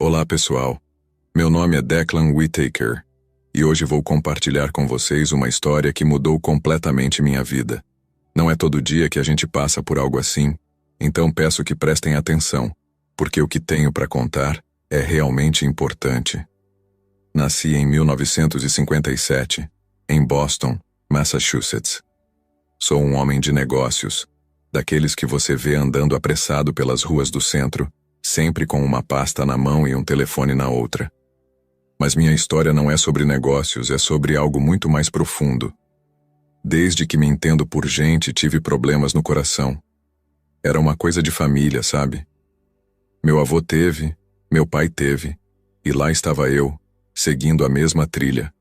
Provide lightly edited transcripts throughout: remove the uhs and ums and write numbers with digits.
Olá pessoal, meu nome é Declan Whittaker e hoje vou compartilhar com vocês uma história que mudou completamente minha vida. Não é todo dia que a gente passa por algo assim, então peço que prestem atenção, porque o que tenho para contar é realmente importante. Nasci em 1957, em Boston, Massachusetts. Sou um homem de negócios, daqueles que você vê andando apressado pelas ruas do centro, sempre com uma pasta na mão e um telefone na outra. Mas minha história não é sobre negócios, é sobre algo muito mais profundo. Desde que me entendo por gente, tive problemas no coração. Era uma coisa de família, sabe? Meu avô teve, meu pai teve, e lá estava eu, seguindo a mesma trilha.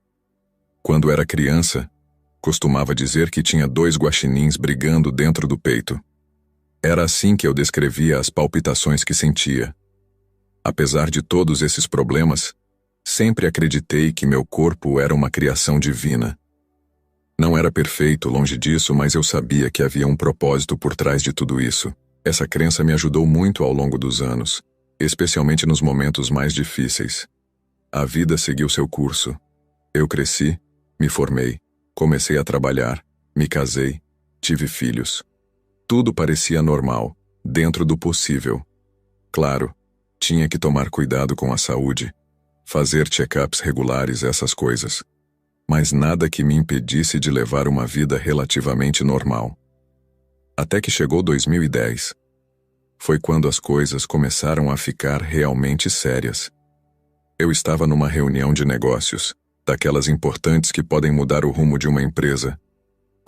Quando era criança, costumava dizer que tinha 2 guaxinins brigando dentro do peito. Era assim que eu descrevia as palpitações que sentia. Apesar de todos esses problemas, sempre acreditei que meu corpo era uma criação divina. Não era perfeito, longe disso, mas eu sabia que havia um propósito por trás de tudo isso. Essa crença me ajudou muito ao longo dos anos, especialmente nos momentos mais difíceis. A vida seguiu seu curso. Eu cresci, me formei, comecei a trabalhar, me casei, tive filhos. Tudo parecia normal, dentro do possível. Claro, tinha que tomar cuidado com a saúde, fazer check-ups regulares, essas coisas. Mas nada que me impedisse de levar uma vida relativamente normal. Até que chegou 2010. Foi quando as coisas começaram a ficar realmente sérias. Eu estava numa reunião de negócios, daquelas importantes que podem mudar o rumo de uma empresa,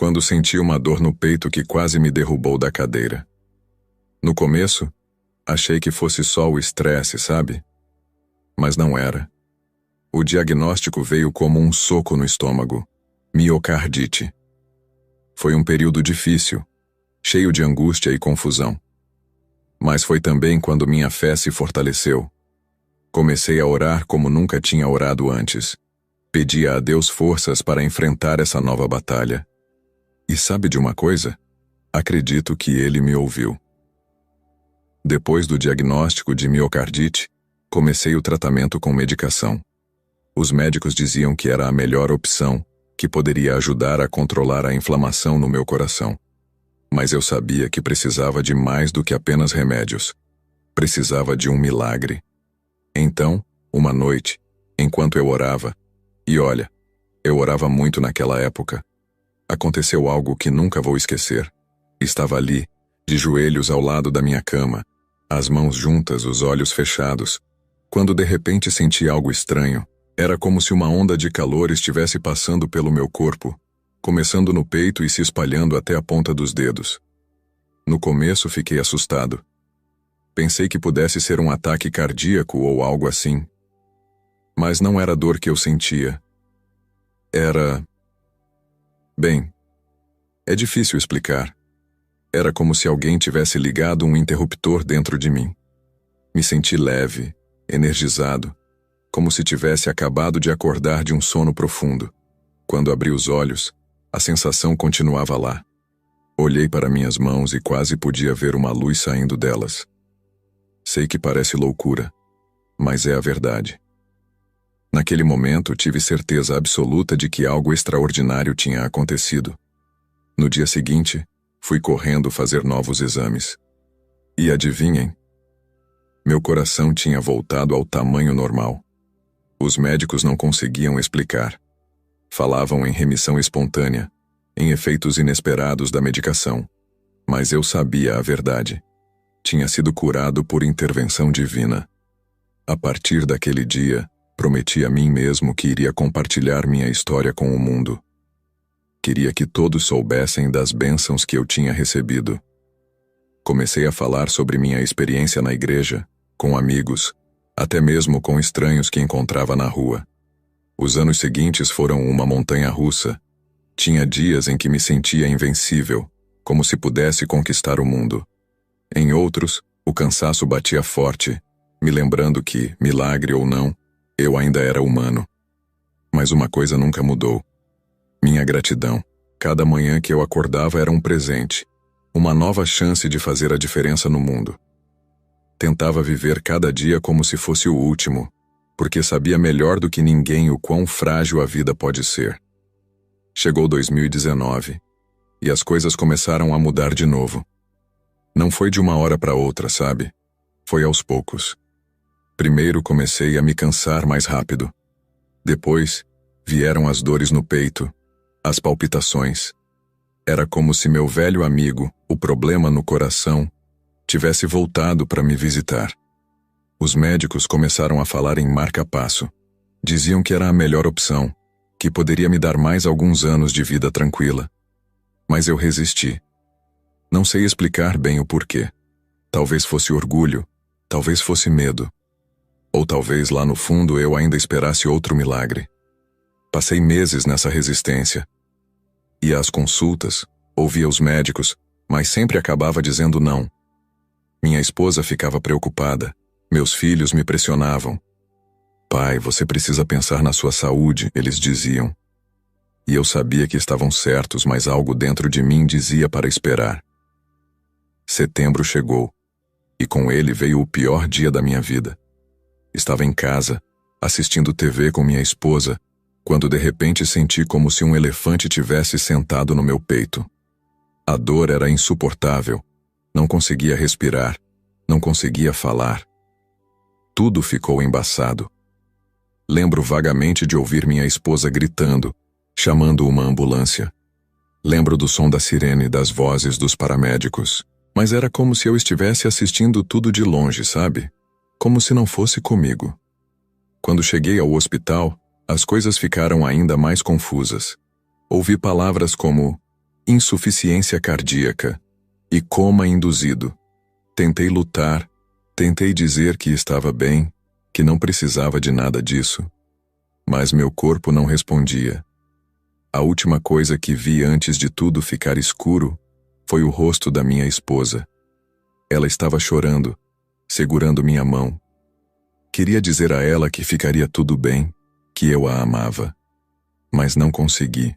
quando senti uma dor no peito que quase me derrubou da cadeira. No começo, achei que fosse só o estresse, sabe? Mas não era. O diagnóstico veio como um soco no estômago: miocardite. Foi um período difícil, cheio de angústia e confusão. Mas foi também quando minha fé se fortaleceu. Comecei a orar como nunca tinha orado antes. Pedia a Deus forças para enfrentar essa nova batalha. E sabe de uma coisa? Acredito que ele me ouviu. Depois do diagnóstico de miocardite, comecei o tratamento com medicação. Os médicos diziam que era a melhor opção, que poderia ajudar a controlar a inflamação no meu coração. Mas eu sabia que precisava de mais do que apenas remédios. Precisava de um milagre. Então, uma noite, enquanto eu orava, e olha, eu orava muito naquela época, aconteceu algo que nunca vou esquecer. Estava ali, de joelhos ao lado da minha cama, as mãos juntas, os olhos fechados, quando de repente senti algo estranho. Era como se uma onda de calor estivesse passando pelo meu corpo, começando no peito e se espalhando até a ponta dos dedos. No começo fiquei assustado. Pensei que pudesse ser um ataque cardíaco ou algo assim. Mas não era a dor que eu sentia. Era... Bem, é difícil explicar. Era como se alguém tivesse ligado um interruptor dentro de mim. Me senti leve, energizado, como se tivesse acabado de acordar de um sono profundo. Quando abri os olhos, a sensação continuava lá. Olhei para minhas mãos e quase podia ver uma luz saindo delas. Sei que parece loucura, mas é a verdade. Naquele momento, tive certeza absoluta de que algo extraordinário tinha acontecido. No dia seguinte, fui correndo fazer novos exames. E adivinhem? Meu coração tinha voltado ao tamanho normal. Os médicos não conseguiam explicar. Falavam em remissão espontânea, em efeitos inesperados da medicação. Mas eu sabia a verdade. Tinha sido curado por intervenção divina. A partir daquele dia, prometi a mim mesmo que iria compartilhar minha história com o mundo. Queria que todos soubessem das bênçãos que eu tinha recebido. Comecei a falar sobre minha experiência na igreja, com amigos, até mesmo com estranhos que encontrava na rua. Os anos seguintes foram uma montanha-russa. Tinha dias em que me sentia invencível, como se pudesse conquistar o mundo. Em outros, o cansaço batia forte, me lembrando que, milagre ou não, eu ainda era humano. Mas uma coisa nunca mudou. Minha gratidão. Cada manhã que eu acordava era um presente, uma nova chance de fazer a diferença no mundo. Tentava viver cada dia como se fosse o último, porque sabia melhor do que ninguém o quão frágil a vida pode ser. Chegou 2019, e as coisas começaram a mudar de novo. Não foi de uma hora para outra, sabe? Foi aos poucos. Primeiro comecei a me cansar mais rápido. Depois, vieram as dores no peito, as palpitações. Era como se meu velho amigo, o problema no coração, tivesse voltado para me visitar. Os médicos começaram a falar em marca-passo. Diziam que era a melhor opção, que poderia me dar mais alguns anos de vida tranquila. Mas eu resisti. Não sei explicar bem o porquê. Talvez fosse orgulho, talvez fosse medo. Ou talvez lá no fundo eu ainda esperasse outro milagre. Passei meses nessa resistência. Ia às consultas, ouvia os médicos, mas sempre acabava dizendo não. Minha esposa ficava preocupada. Meus filhos me pressionavam. Pai, você precisa pensar na sua saúde, eles diziam. E eu sabia que estavam certos, mas algo dentro de mim dizia para esperar. Setembro chegou, e com ele veio o pior dia da minha vida. Estava em casa, assistindo TV com minha esposa, quando de repente senti como se um elefante tivesse sentado no meu peito. A dor era insuportável. Não conseguia respirar, não conseguia falar. Tudo ficou embaçado. Lembro vagamente de ouvir minha esposa gritando, chamando uma ambulância. Lembro do som da sirene e das vozes dos paramédicos, mas era como se eu estivesse assistindo tudo de longe, sabe? Como se não fosse comigo. Quando cheguei ao hospital, as coisas ficaram ainda mais confusas. Ouvi palavras como insuficiência cardíaca e coma induzido. Tentei lutar, tentei dizer que estava bem, que não precisava de nada disso. Mas meu corpo não respondia. A última coisa que vi antes de tudo ficar escuro foi o rosto da minha esposa. Ela estava chorando, segurando minha mão. Queria dizer a ela que ficaria tudo bem, que eu a amava. Mas não consegui.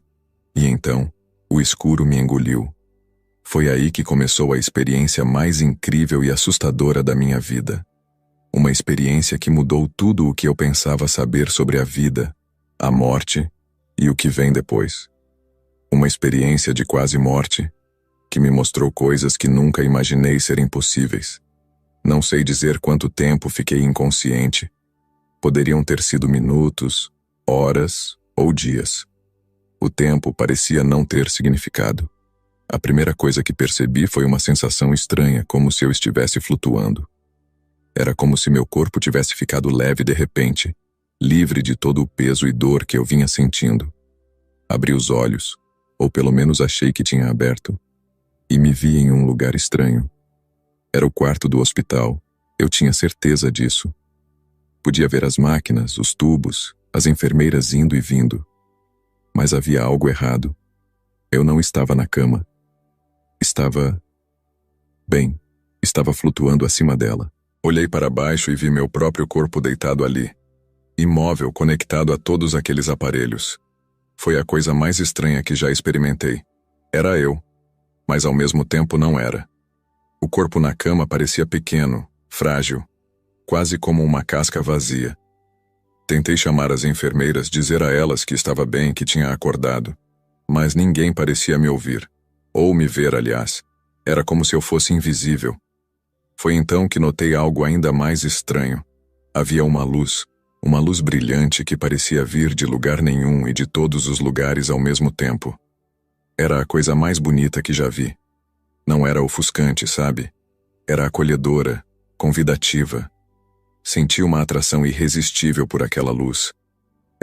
E então, o escuro me engoliu. Foi aí que começou a experiência mais incrível e assustadora da minha vida. Uma experiência que mudou tudo o que eu pensava saber sobre a vida, a morte e o que vem depois. Uma experiência de quase morte, que me mostrou coisas que nunca imaginei serem possíveis. Não sei dizer quanto tempo fiquei inconsciente. Poderiam ter sido minutos, horas ou dias. O tempo parecia não ter significado. A primeira coisa que percebi foi uma sensação estranha, como se eu estivesse flutuando. Era como se meu corpo tivesse ficado leve de repente, livre de todo o peso e dor que eu vinha sentindo. Abri os olhos, ou pelo menos achei que tinha aberto, e me vi em um lugar estranho. Era o quarto do hospital, eu tinha certeza disso. Podia ver as máquinas, os tubos, as enfermeiras indo e vindo. Mas havia algo errado. Eu não estava na cama. Estava flutuando acima dela. Olhei para baixo e vi meu próprio corpo deitado ali, imóvel, conectado a todos aqueles aparelhos. Foi a coisa mais estranha que já experimentei. Era eu, mas ao mesmo tempo não era. O corpo na cama parecia pequeno, frágil, quase como uma casca vazia. Tentei chamar as enfermeiras, dizer a elas que estava bem, que tinha acordado, mas ninguém parecia me ouvir, ou me ver, aliás. Era como se eu fosse invisível. Foi então que notei algo ainda mais estranho. Havia uma luz brilhante que parecia vir de lugar nenhum e de todos os lugares ao mesmo tempo. Era a coisa mais bonita que já vi. Não era ofuscante, sabe? Era acolhedora, convidativa. Senti uma atração irresistível por aquela luz.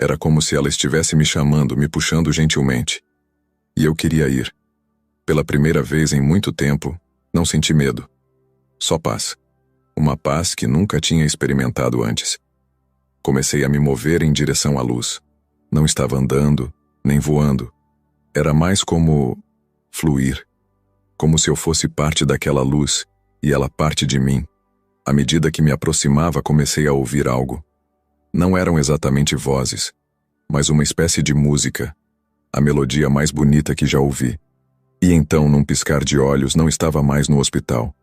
Era como se ela estivesse me chamando, me puxando gentilmente. E eu queria ir. Pela primeira vez em muito tempo, não senti medo. Só paz. Uma paz que nunca tinha experimentado antes. Comecei a me mover em direção à luz. Não estava andando, nem voando. Era mais como fluir. Como se eu fosse parte daquela luz, e ela parte de mim. À medida que me aproximava, comecei a ouvir algo. Não eram exatamente vozes, mas uma espécie de música. A melodia mais bonita que já ouvi. E então, num piscar de olhos, não estava mais no hospital.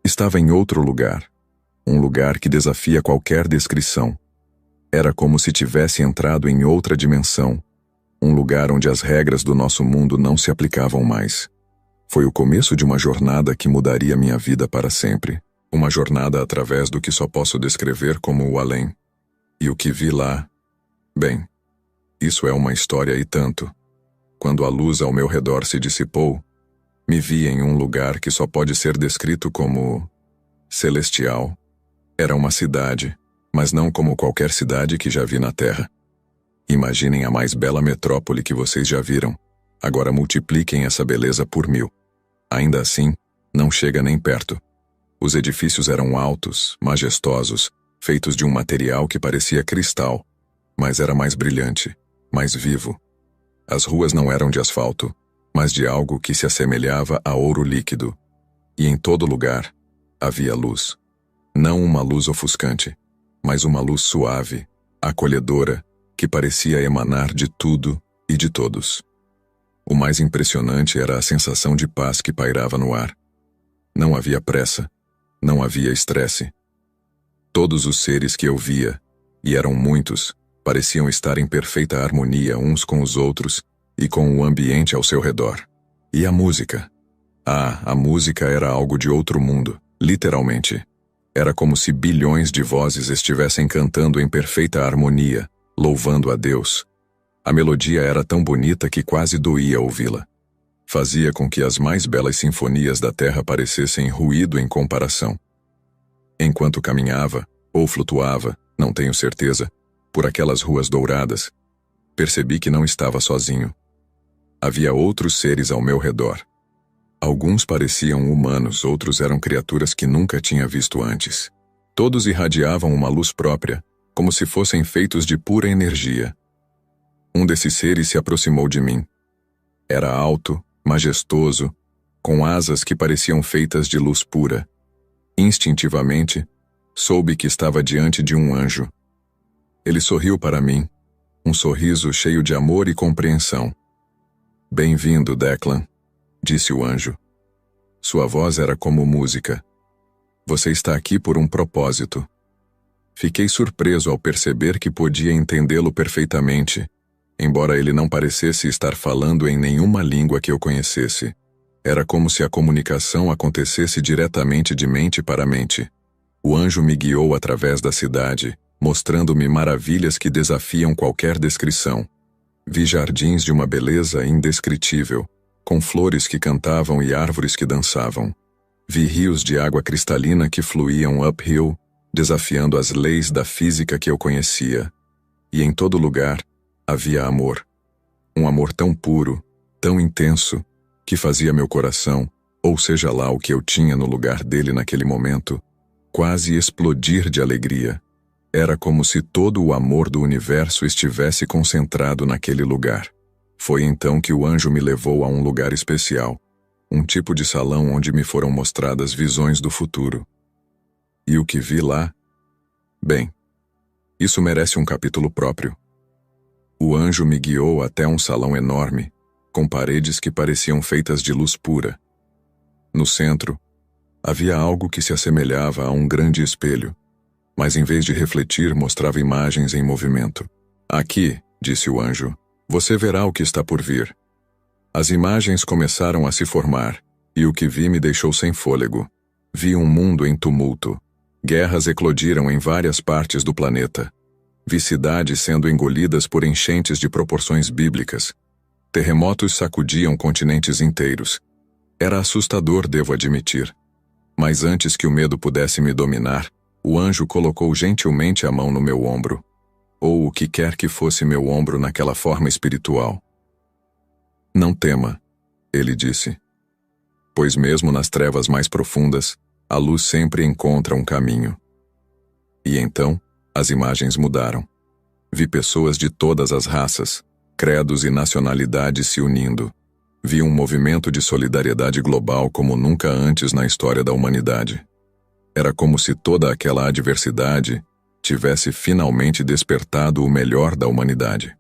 Estava em outro lugar. Um lugar que desafia qualquer descrição. Era como se tivesse entrado em outra dimensão, um lugar onde as regras do nosso mundo não se aplicavam mais. Foi o começo de uma jornada que mudaria minha vida para sempre. Uma jornada através do que só posso descrever como o além. E o que vi lá? Bem, isso é uma história e tanto. Quando a luz ao meu redor se dissipou, me vi em um lugar que só pode ser descrito como celestial. Era uma cidade, mas não como qualquer cidade que já vi na Terra. Imaginem a mais bela metrópole que vocês já viram. Agora multipliquem essa beleza por 1000. Ainda assim, não chega nem perto. Os edifícios eram altos, majestosos, feitos de um material que parecia cristal, mas era mais brilhante, mais vivo. As ruas não eram de asfalto, mas de algo que se assemelhava a ouro líquido. E em todo lugar havia luz. Não uma luz ofuscante, mas uma luz suave, acolhedora, que parecia emanar de tudo e de todos. O mais impressionante era a sensação de paz que pairava no ar. Não havia pressa, não havia estresse. Todos os seres que eu via, e eram muitos, pareciam estar em perfeita harmonia uns com os outros e com o ambiente ao seu redor. E a música? A música era algo de outro mundo, literalmente. Era como se bilhões de vozes estivessem cantando em perfeita harmonia, louvando a Deus. A melodia era tão bonita que quase doía ouvi-la. Fazia com que as mais belas sinfonias da terra parecessem ruído em comparação. Enquanto caminhava, ou flutuava, não tenho certeza, por aquelas ruas douradas, percebi que não estava sozinho. Havia outros seres ao meu redor. Alguns pareciam humanos, outros eram criaturas que nunca tinha visto antes. Todos irradiavam uma luz própria, como se fossem feitos de pura energia. Um desses seres se aproximou de mim. Era alto, majestoso, com asas que pareciam feitas de luz pura. Instintivamente, soube que estava diante de um anjo. Ele sorriu para mim, um sorriso cheio de amor e compreensão. "Bem-vindo, Declan", disse o anjo. Sua voz era como música. "Você está aqui por um propósito." Fiquei surpreso ao perceber que podia entendê-lo perfeitamente, embora ele não parecesse estar falando em nenhuma língua que eu conhecesse. Era como se a comunicação acontecesse diretamente de mente para mente. O anjo me guiou através da cidade, mostrando-me maravilhas que desafiam qualquer descrição. Vi jardins de uma beleza indescritível, com flores que cantavam e árvores que dançavam. Vi rios de água cristalina que fluíam uphill, desafiando as leis da física que eu conhecia. E em todo lugar havia amor. Um amor tão puro, tão intenso, que fazia meu coração, ou seja lá o que eu tinha no lugar dele naquele momento, quase explodir de alegria. Era como se todo o amor do universo estivesse concentrado naquele lugar. Foi então que o anjo me levou a um lugar especial, um tipo de salão onde me foram mostradas visões do futuro. E o que vi lá? Bem, isso merece um capítulo próprio. O anjo me guiou até um salão enorme, com paredes que pareciam feitas de luz pura. No centro, havia algo que se assemelhava a um grande espelho, mas em vez de refletir, mostrava imagens em movimento. "Aqui", disse o anjo, "você verá o que está por vir." As imagens começaram a se formar, e o que vi me deixou sem fôlego. Vi um mundo em tumulto. Guerras eclodiram em várias partes do planeta. Vi cidades sendo engolidas por enchentes de proporções bíblicas. Terremotos sacudiam continentes inteiros. Era assustador, devo admitir. Mas antes que o medo pudesse me dominar, o anjo colocou gentilmente a mão no meu ombro, ou o que quer que fosse meu ombro naquela forma espiritual. "Não tema", ele disse, "pois mesmo nas trevas mais profundas, a luz sempre encontra um caminho." E então, as imagens mudaram. Vi pessoas de todas as raças, credos e nacionalidades se unindo. Vi um movimento de solidariedade global como nunca antes na história da humanidade. Era como se toda aquela adversidade tivesse finalmente despertado o melhor da humanidade.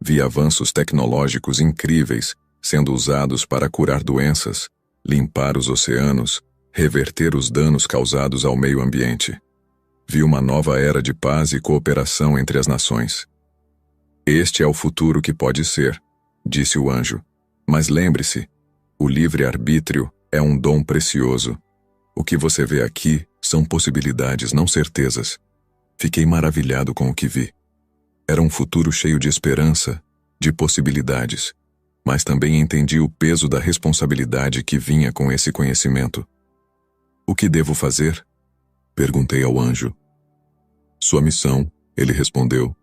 Vi avanços tecnológicos incríveis sendo usados para curar doenças, limpar os oceanos, reverter os danos causados ao meio ambiente. Vi uma nova era de paz e cooperação entre as nações. Este é o futuro que pode ser, disse o anjo. Mas lembre-se, o livre-arbítrio é um dom precioso. O que você vê aqui são possibilidades, não certezas. Fiquei maravilhado com o que vi. Era um futuro cheio de esperança, de possibilidades, mas também entendi o peso da responsabilidade que vinha com esse conhecimento. O que devo fazer? Perguntei ao anjo. Sua missão, ele respondeu,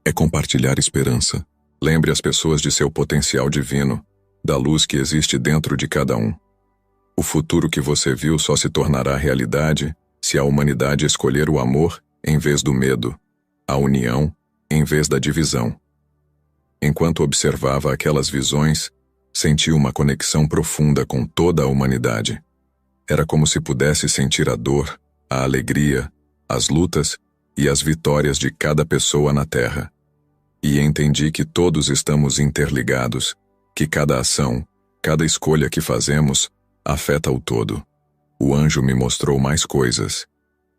é compartilhar esperança. Lembre as pessoas de seu potencial divino, da luz que existe dentro de cada um. O futuro que você viu só se tornará realidade se a humanidade escolher o amor em vez do medo, a união em vez da divisão. Enquanto observava aquelas visões, senti uma conexão profunda com toda a humanidade. Era como se pudesse sentir a dor, a alegria, as lutas e as vitórias de cada pessoa na Terra. E entendi que todos estamos interligados, que cada ação, cada escolha que fazemos, afeta o todo. O anjo me mostrou mais coisas.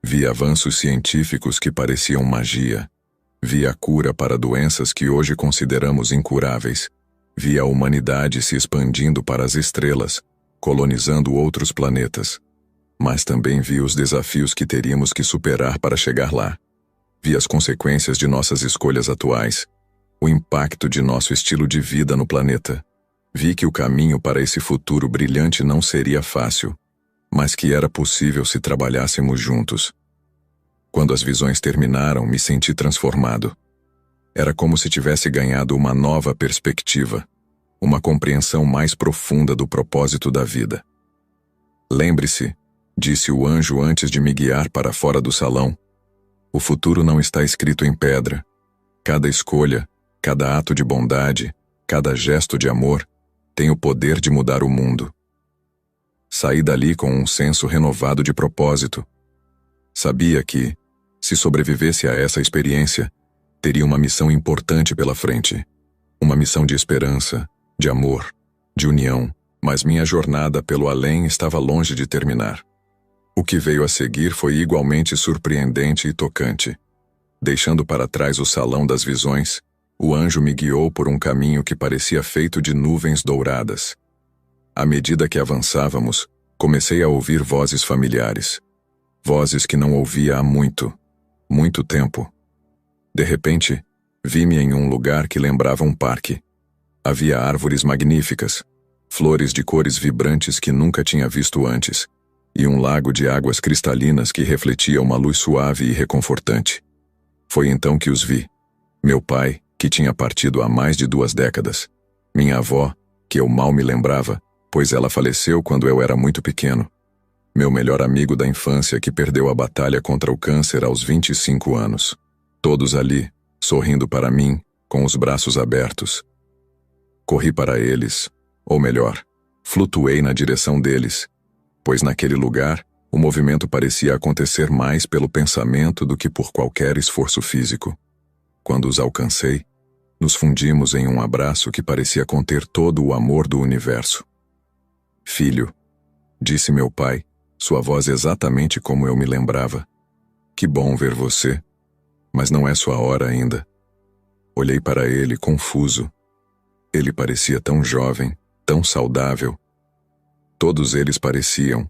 Vi avanços científicos que pareciam magia. Vi a cura para doenças que hoje consideramos incuráveis. Vi a humanidade se expandindo para as estrelas, colonizando outros planetas. Mas também vi os desafios que teríamos que superar para chegar lá. Vi as consequências de nossas escolhas atuais, o impacto de nosso estilo de vida no planeta. Vi que o caminho para esse futuro brilhante não seria fácil, mas que era possível se trabalhássemos juntos. Quando as visões terminaram, me senti transformado. Era como se tivesse ganhado uma nova perspectiva, uma compreensão mais profunda do propósito da vida. Lembre-se, disse o anjo antes de me guiar para fora do salão, o futuro não está escrito em pedra. Cada escolha, cada ato de bondade, cada gesto de amor, tem o poder de mudar o mundo. Saí dali com um senso renovado de propósito. Sabia que, se sobrevivesse a essa experiência, teria uma missão importante pela frente. Uma missão de esperança, de amor, de união, mas minha jornada pelo além estava longe de terminar. O que veio a seguir foi igualmente surpreendente e tocante. Deixando para trás o salão das visões, o anjo me guiou por um caminho que parecia feito de nuvens douradas. À medida que avançávamos, comecei a ouvir vozes familiares. Vozes que não ouvia há muito tempo. De repente, vi-me em um lugar que lembrava um parque. Havia árvores magníficas, flores de cores vibrantes que nunca tinha visto antes, e um lago de águas cristalinas que refletia uma luz suave e reconfortante. Foi então que os vi. Meu pai, que tinha partido há mais de 2 décadas. Minha avó, que eu mal me lembrava, pois ela faleceu quando eu era muito pequeno. Meu melhor amigo da infância que perdeu a batalha contra o câncer aos 25 anos. Todos ali, sorrindo para mim, com os braços abertos. Corri para eles, ou melhor, flutuei na direção deles, pois naquele lugar o movimento parecia acontecer mais pelo pensamento do que por qualquer esforço físico. Quando os alcancei, nos fundimos em um abraço que parecia conter todo o amor do universo. Filho, disse meu pai, sua voz exatamente como eu me lembrava. Que bom ver você, mas não é sua hora ainda. Olhei para ele confuso. Ele parecia tão jovem, tão saudável. Todos eles pareciam.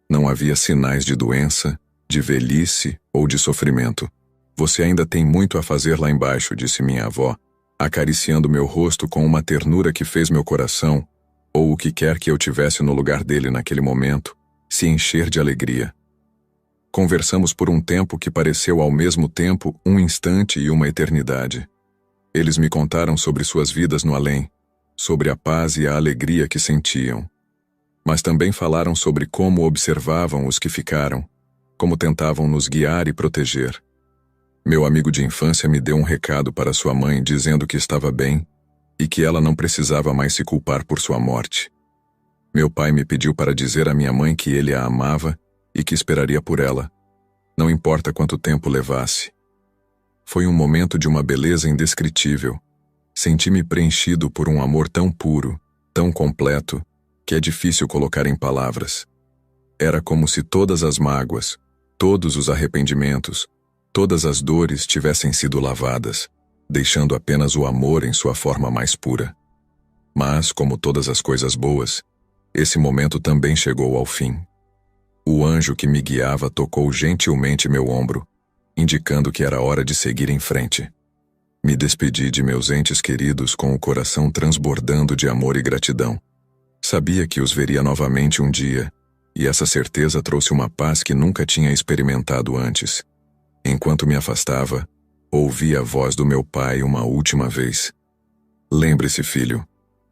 Não havia sinais de doença, de velhice ou de sofrimento. Você ainda tem muito a fazer lá embaixo, disse minha avó, acariciando meu rosto com uma ternura que fez meu coração, ou o que quer que eu tivesse no lugar dele naquele momento, se encher de alegria. Conversamos por um tempo que pareceu ao mesmo tempo um instante e uma eternidade. Eles me contaram sobre suas vidas no além, sobre a paz e a alegria que sentiam. Mas também falaram sobre como observavam os que ficaram, como tentavam nos guiar e proteger. Meu amigo de infância me deu um recado para sua mãe dizendo que estava bem e que ela não precisava mais se culpar por sua morte. Meu pai me pediu para dizer à minha mãe que ele a amava e que esperaria por ela, não importa quanto tempo levasse. Foi um momento de uma beleza indescritível. Senti-me preenchido por um amor tão puro, tão completo, que é difícil colocar em palavras. Era como se todas as mágoas, todos os arrependimentos, todas as dores tivessem sido lavadas, deixando apenas o amor em sua forma mais pura. Mas, como todas as coisas boas, esse momento também chegou ao fim. O anjo que me guiava tocou gentilmente meu ombro, indicando que era hora de seguir em frente. Me despedi de meus entes queridos com o coração transbordando de amor e gratidão. Sabia que os veria novamente um dia, e essa certeza trouxe uma paz que nunca tinha experimentado antes. Enquanto me afastava, ouvi a voz do meu pai uma última vez. Lembre-se, filho,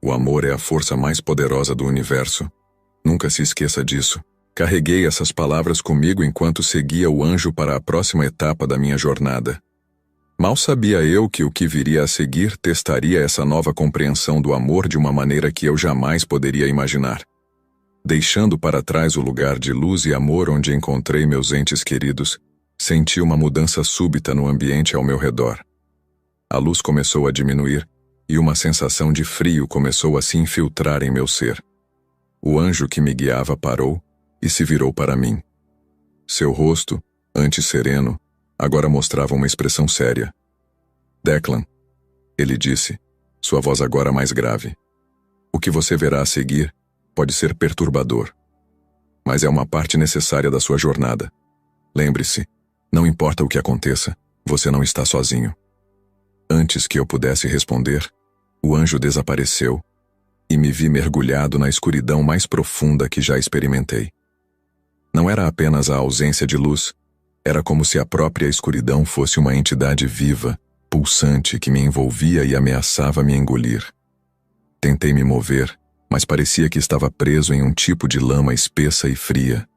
o amor é a força mais poderosa do universo. Nunca se esqueça disso. Carreguei essas palavras comigo enquanto seguia o anjo para a próxima etapa da minha jornada. Mal sabia eu que o que viria a seguir testaria essa nova compreensão do amor de uma maneira que eu jamais poderia imaginar. Deixando para trás o lugar de luz e amor onde encontrei meus entes queridos, senti uma mudança súbita no ambiente ao meu redor. A luz começou a diminuir e uma sensação de frio começou a se infiltrar em meu ser. O anjo que me guiava parou e se virou para mim. Seu rosto, antes sereno, agora mostrava uma expressão séria. Declan, ele disse, sua voz agora mais grave. O que você verá a seguir pode ser perturbador, mas é uma parte necessária da sua jornada. Lembre-se, não importa o que aconteça, você não está sozinho. Antes que eu pudesse responder, o anjo desapareceu e me vi mergulhado na escuridão mais profunda que já experimentei. Não era apenas a ausência de luz, era como se a própria escuridão fosse uma entidade viva, pulsante que me envolvia e ameaçava me engolir. Tentei me mover, mas parecia que estava preso em um tipo de lama espessa e fria.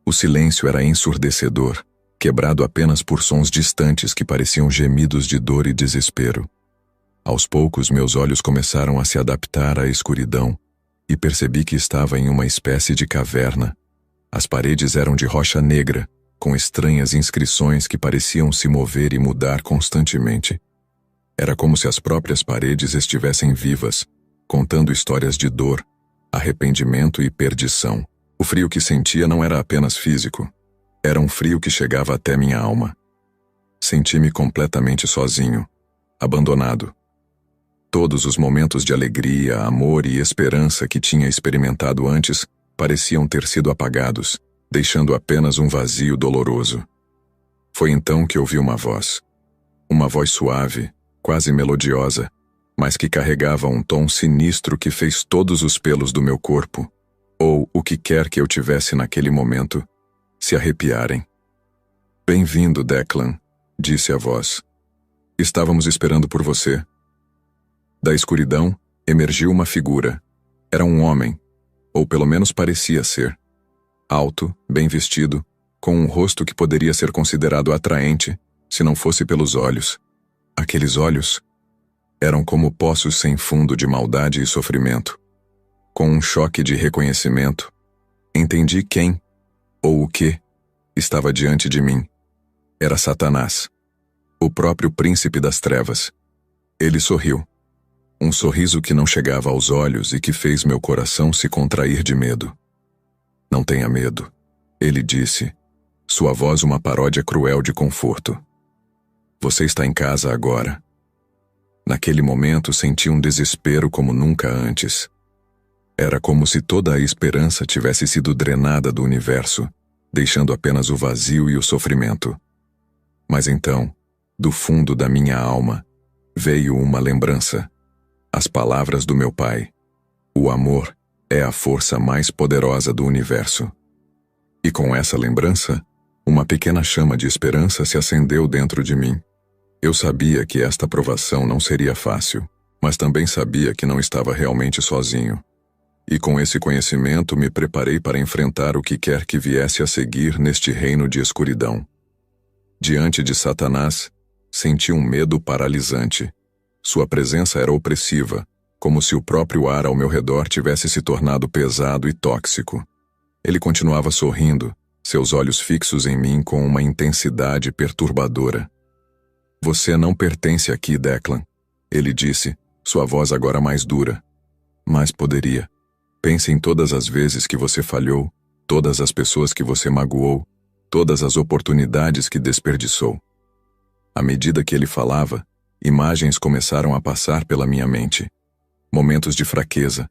O silêncio era ensurdecedor, quebrado apenas por sons distantes que pareciam gemidos de dor e desespero. Aos poucos, meus olhos começaram a se adaptar à escuridão e percebi que estava em uma espécie de caverna. As paredes eram de rocha negra, com estranhas inscrições que pareciam se mover e mudar constantemente. Era como se as próprias paredes estivessem vivas, contando histórias de dor, arrependimento e perdição. O frio que sentia não era apenas físico, era um frio que chegava até minha alma. Senti-me completamente sozinho, abandonado. Todos os momentos de alegria, amor e esperança que tinha experimentado antes pareciam ter sido apagados, deixando apenas um vazio doloroso. Foi então que ouvi uma voz suave, quase melodiosa, mas que carregava um tom sinistro que fez todos os pelos do meu corpo, ou o que quer que eu tivesse naquele momento, se arrepiarem. Bem-vindo, Declan, disse a voz. Estávamos esperando por você. Da escuridão, emergiu uma figura. Era um homem, ou pelo menos parecia ser. Alto, bem vestido, com um rosto que poderia ser considerado atraente, se não fosse pelos olhos. Aqueles olhos eram como poços sem fundo de maldade e sofrimento. Com um choque de reconhecimento, entendi quem, ou o que, estava diante de mim. Era Satanás, o próprio príncipe das trevas. Ele sorriu. Um sorriso que não chegava aos olhos e que fez meu coração se contrair de medo. Não tenha medo, ele disse, sua voz uma paródia cruel de conforto. Você está em casa agora. Naquele momento senti um desespero como nunca antes. Era como se toda a esperança tivesse sido drenada do universo, deixando apenas o vazio e o sofrimento. Mas então, do fundo da minha alma, veio uma lembrança. As palavras do meu pai. O amor é a força mais poderosa do universo. E com essa lembrança, uma pequena chama de esperança se acendeu dentro de mim. Eu sabia que esta provação não seria fácil, mas também sabia que não estava realmente sozinho. E com esse conhecimento me preparei para enfrentar o que quer que viesse a seguir neste reino de escuridão. Diante de Satanás, senti um medo paralisante. Sua presença era opressiva, como se o próprio ar ao meu redor tivesse se tornado pesado e tóxico. Ele continuava sorrindo, seus olhos fixos em mim com uma intensidade perturbadora. Você não pertence aqui, Declan, ele disse, sua voz agora mais dura. Mas poderia. Pense em todas as vezes que você falhou, todas as pessoas que você magoou, todas as oportunidades que desperdiçou. À medida que ele falava, imagens começaram a passar pela minha mente. Momentos de fraqueza,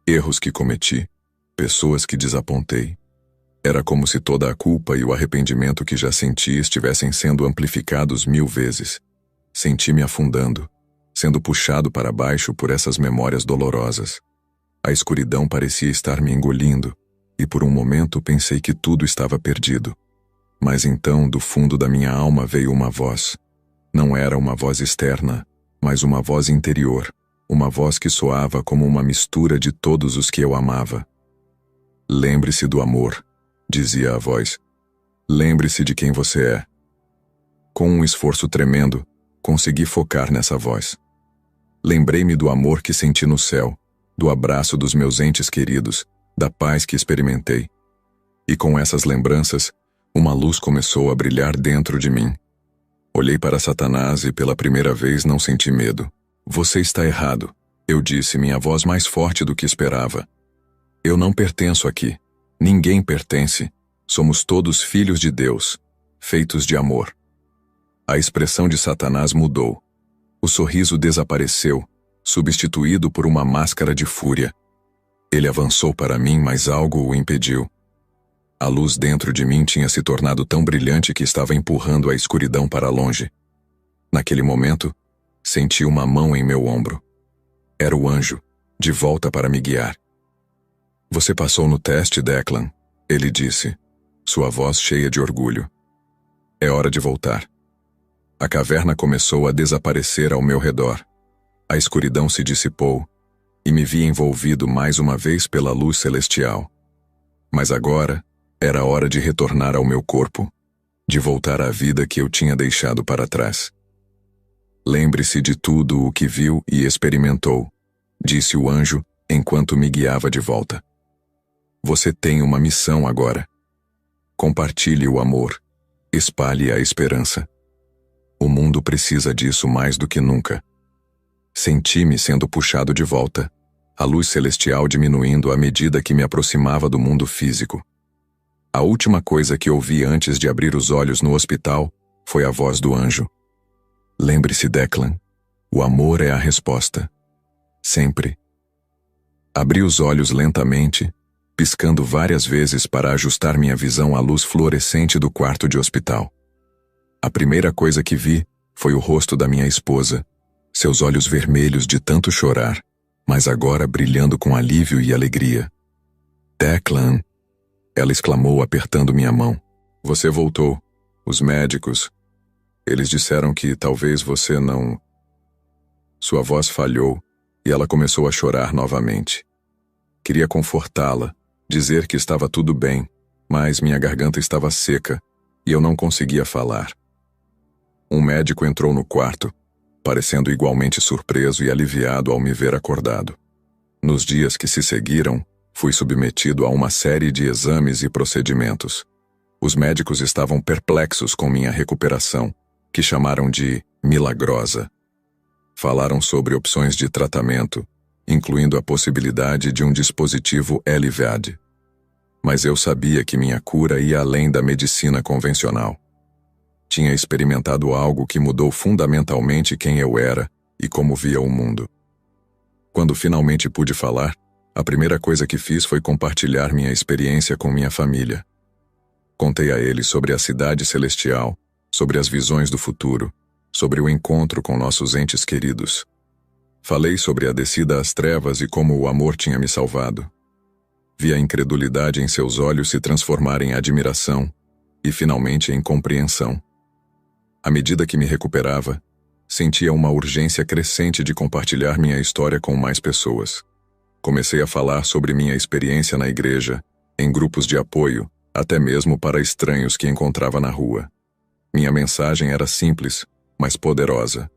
erros que cometi, pessoas que desapontei. Era como se toda a culpa e o arrependimento que já senti estivessem sendo amplificados 1000 vezes. Senti-me afundando, sendo puxado para baixo por essas memórias dolorosas. A escuridão parecia estar me engolindo, e por um momento pensei que tudo estava perdido. Mas então, do fundo da minha alma veio uma voz. Não era uma voz externa, mas uma voz interior, uma voz que soava como uma mistura de todos os que eu amava. Lembre-se do amor, dizia a voz. Lembre-se de quem você é. Com um esforço tremendo, consegui focar nessa voz. Lembrei-me do amor que senti no céu, do abraço dos meus entes queridos, da paz que experimentei. E com essas lembranças, uma luz começou a brilhar dentro de mim. Olhei para Satanás e pela primeira vez não senti medo. Você está errado, eu disse, minha voz mais forte do que esperava. Eu não pertenço aqui. Ninguém pertence. Somos todos filhos de Deus, feitos de amor. A expressão de Satanás mudou. O sorriso desapareceu, substituído por uma máscara de fúria. Ele avançou para mim, mas algo o impediu. A luz dentro de mim tinha se tornado tão brilhante que estava empurrando a escuridão para longe. Naquele momento, senti uma mão em meu ombro. Era o anjo, de volta para me guiar. Você passou no teste, Declan, ele disse, sua voz cheia de orgulho. É hora de voltar. A caverna começou a desaparecer ao meu redor. A escuridão se dissipou e me vi envolvido mais uma vez pela luz celestial. Mas agora era hora de retornar ao meu corpo, de voltar à vida que eu tinha deixado para trás. Lembre-se de tudo o que viu e experimentou, disse o anjo enquanto me guiava de volta. Você tem uma missão agora. Compartilhe o amor, espalhe a esperança. O mundo precisa disso mais do que nunca. Senti-me sendo puxado de volta, a luz celestial diminuindo à medida que me aproximava do mundo físico. A última coisa que ouvi antes de abrir os olhos no hospital foi a voz do anjo. Lembre-se, Declan, o amor é a resposta. Sempre. Abri os olhos lentamente, piscando várias vezes para ajustar minha visão à luz fluorescente do quarto de hospital. A primeira coisa que vi foi o rosto da minha esposa, seus olhos vermelhos de tanto chorar, mas agora brilhando com alívio e alegria. Declan, ela exclamou apertando minha mão. Você voltou. Os médicos. Eles disseram que talvez você não... Sua voz falhou e ela começou a chorar novamente. Queria confortá-la, dizer que estava tudo bem, mas minha garganta estava seca e eu não conseguia falar. Um médico entrou no quarto, parecendo igualmente surpreso e aliviado ao me ver acordado. Nos dias que se seguiram, fui submetido a uma série de exames e procedimentos. Os médicos estavam perplexos com minha recuperação, que chamaram de milagrosa. Falaram sobre opções de tratamento, incluindo a possibilidade de um dispositivo LVAD. Mas eu sabia que minha cura ia além da medicina convencional. Tinha experimentado algo que mudou fundamentalmente quem eu era e como via o mundo. Quando finalmente pude falar, a primeira coisa que fiz foi compartilhar minha experiência com minha família. Contei a eles sobre a cidade celestial, sobre as visões do futuro, sobre o encontro com nossos entes queridos. Falei sobre a descida às trevas e como o amor tinha me salvado. Vi a incredulidade em seus olhos se transformar em admiração e, finalmente, em compreensão. À medida que me recuperava, sentia uma urgência crescente de compartilhar minha história com mais pessoas. Comecei a falar sobre minha experiência na igreja, em grupos de apoio, até mesmo para estranhos que encontrava na rua. Minha mensagem era simples, mas poderosa.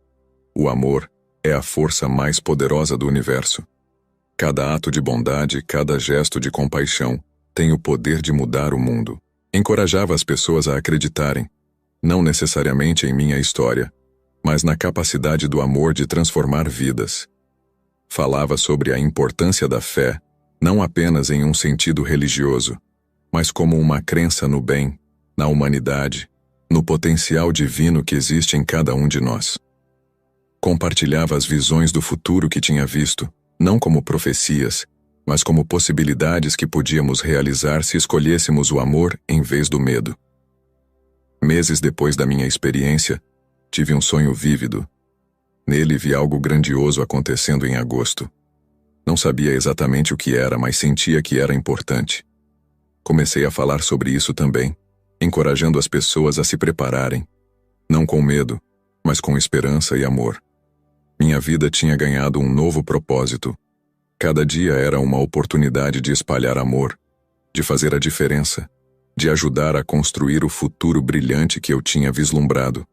O amor é a força mais poderosa do universo. Cada ato de bondade, cada gesto de compaixão tem o poder de mudar o mundo. Encorajava as pessoas a acreditarem, não necessariamente em minha história, mas na capacidade do amor de transformar vidas. Falava sobre a importância da fé, não apenas em um sentido religioso, mas como uma crença no bem, na humanidade, no potencial divino que existe em cada um de nós. Compartilhava as visões do futuro que tinha visto, não como profecias, mas como possibilidades que podíamos realizar se escolhêssemos o amor em vez do medo. Meses depois da minha experiência, tive um sonho vívido. Nele vi algo grandioso acontecendo em agosto. Não sabia exatamente o que era, mas sentia que era importante. Comecei a falar sobre isso também, encorajando as pessoas a se prepararem, não com medo, mas com esperança e amor. Minha vida tinha ganhado um novo propósito. Cada dia era uma oportunidade de espalhar amor, de fazer a diferença, de ajudar a construir o futuro brilhante que eu tinha vislumbrado.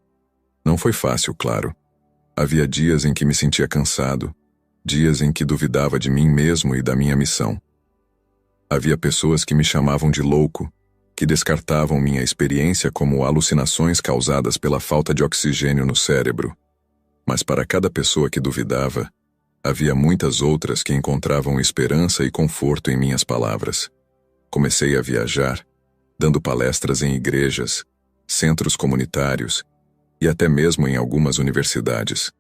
Não foi fácil, claro. Havia dias em que me sentia cansado, dias em que duvidava de mim mesmo e da minha missão. Havia pessoas que me chamavam de louco, que descartavam minha experiência como alucinações causadas pela falta de oxigênio no cérebro. Mas para cada pessoa que duvidava, havia muitas outras que encontravam esperança e conforto em minhas palavras. Comecei a viajar, dando palestras em igrejas, centros comunitários e até mesmo em algumas universidades.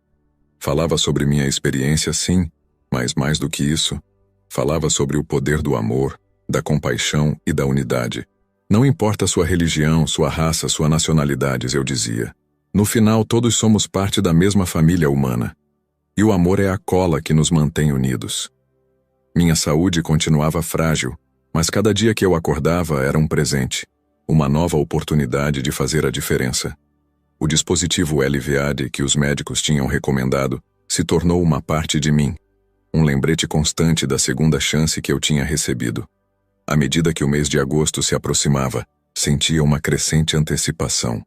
Falava sobre minha experiência, sim, mas mais do que isso, falava sobre o poder do amor, da compaixão e da unidade. Não importa sua religião, sua raça, sua nacionalidade, eu dizia. No final, todos somos parte da mesma família humana. E o amor é a cola que nos mantém unidos. Minha saúde continuava frágil, mas cada dia que eu acordava era um presente, uma nova oportunidade de fazer a diferença. O dispositivo LVAD que os médicos tinham recomendado se tornou uma parte de mim, um lembrete constante da segunda chance que eu tinha recebido. À medida que o mês de agosto se aproximava, sentia uma crescente antecipação.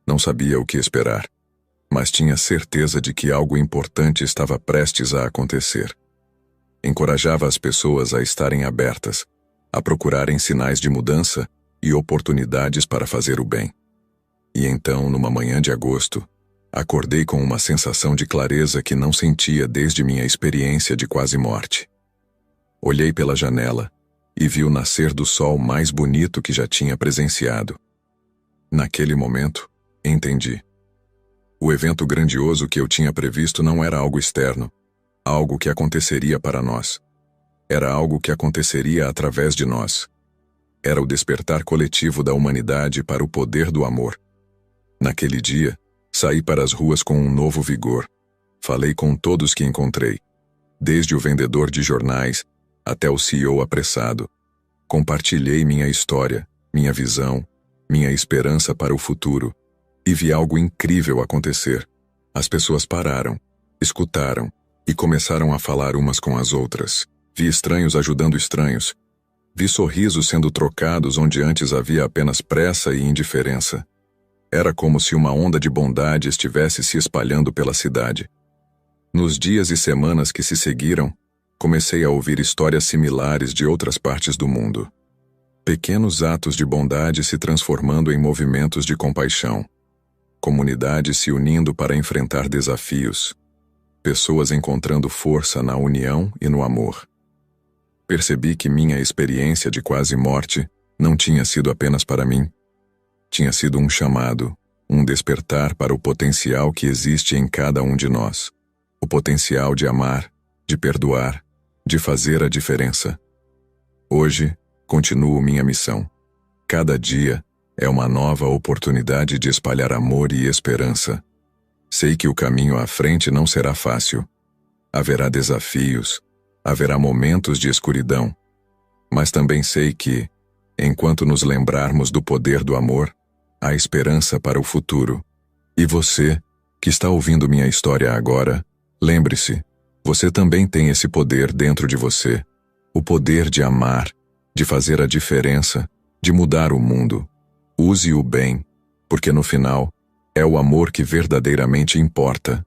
Não sabia o que esperar, mas tinha certeza de que algo importante estava prestes a acontecer. Encorajava as pessoas a estarem abertas, a procurarem sinais de mudança e oportunidades para fazer o bem. E então, numa manhã de agosto, acordei com uma sensação de clareza que não sentia desde minha experiência de quase morte. Olhei pela janela e vi o nascer do sol mais bonito que já tinha presenciado. Naquele momento, entendi. O evento grandioso que eu tinha previsto não era algo externo, algo que aconteceria para nós. Era algo que aconteceria através de nós. Era o despertar coletivo da humanidade para o poder do amor. Naquele dia, saí para as ruas com um novo vigor. Falei com todos que encontrei, desde o vendedor de jornais até o CEO apressado. Compartilhei minha história, minha visão, minha esperança para o futuro, e vi algo incrível acontecer. As pessoas pararam, escutaram e começaram a falar umas com as outras. Vi estranhos ajudando estranhos. Vi sorrisos sendo trocados onde antes havia apenas pressa e indiferença. Era como se uma onda de bondade estivesse se espalhando pela cidade. Nos dias e semanas que se seguiram, comecei a ouvir histórias similares de outras partes do mundo. Pequenos atos de bondade se transformando em movimentos de compaixão. Comunidades se unindo para enfrentar desafios. Pessoas encontrando força na união e no amor. Percebi que minha experiência de quase morte não tinha sido apenas para mim. Tinha sido um chamado, um despertar para o potencial que existe em cada um de nós. O potencial de amar, de perdoar, de fazer a diferença. Hoje, continuo minha missão. Cada dia é uma nova oportunidade de espalhar amor e esperança. Sei que o caminho à frente não será fácil. Haverá desafios, haverá momentos de escuridão. Mas também sei que, enquanto nos lembrarmos do poder do amor, há esperança para o futuro. E você, que está ouvindo minha história agora, lembre-se, você também tem esse poder dentro de você. O poder de amar, de fazer a diferença, de mudar o mundo. Use-o bem, porque no final, é o amor que verdadeiramente importa.